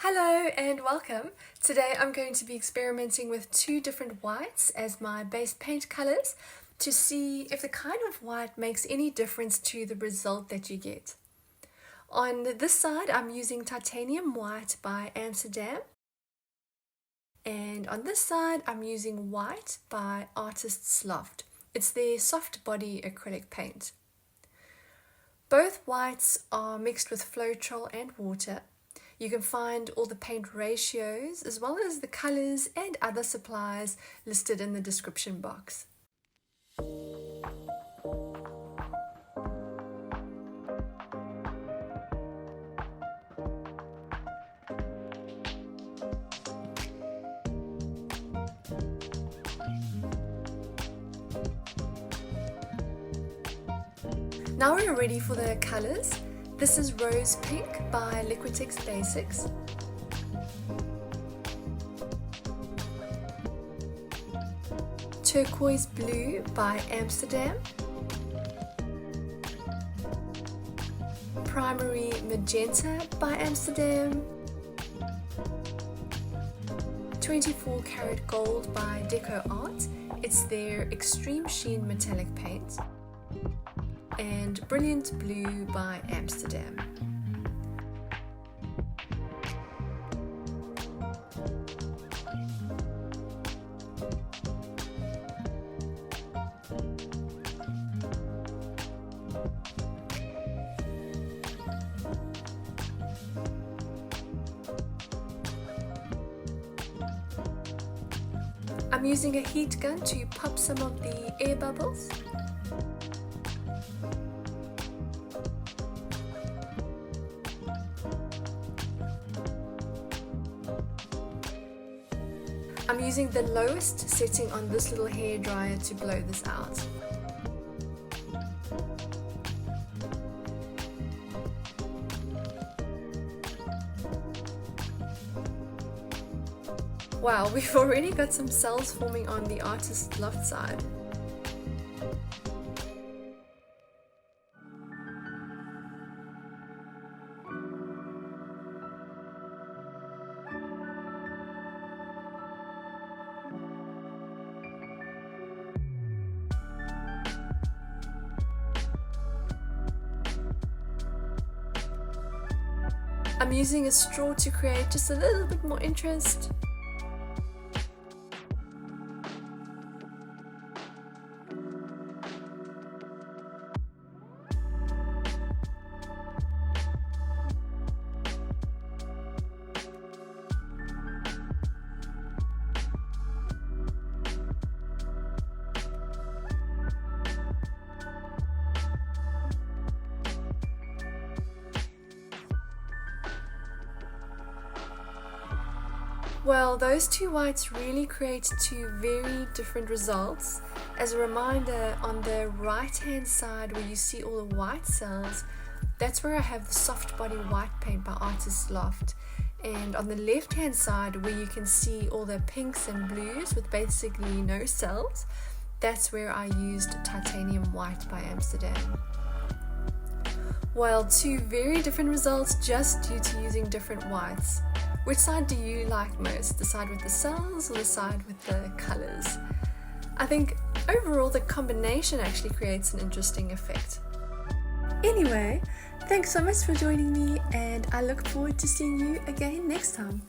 Hello and welcome. Today I'm going to be experimenting with two different whites as my base paint colors to see if the kind of white makes any difference to the result that you get. On this side I'm using Titanium White by Amsterdam, and on this side I'm using White by Loft. It's their soft body acrylic paint. Both whites are mixed with floetrol and water. You can find all the paint ratios as well as the colors and other supplies listed in the description box. Now we're ready for the colors. This is Rose Pink by Liquitex Basics. Turquoise Blue by Amsterdam. Primary Magenta by Amsterdam. 24 Karat Gold by Deco Art. It's their Extreme Sheen Metallic Paint. And Brilliant Blue by Amsterdam. I'm using a heat gun to pop some of the air bubbles. I'm using the lowest setting on this little hair dryer to blow this out. Wow, we've already got some cells forming on the artist's loft side. I'm using a straw to create just a little bit more interest. Well, those two whites really create two very different results. As a reminder, on the right hand side where you see all the white cells, that's where I have the soft body white paint by Artist Loft. And on the left hand side where you can see all the pinks and blues with basically no cells, that's where I used Titanium White by Amsterdam. Well, two very different results just due to using different whites. Which side do you like most? The side with the cells or the side with the colors? I think overall the combination actually creates an interesting effect. Anyway, thanks so much for joining me, and I look forward to seeing you again next time.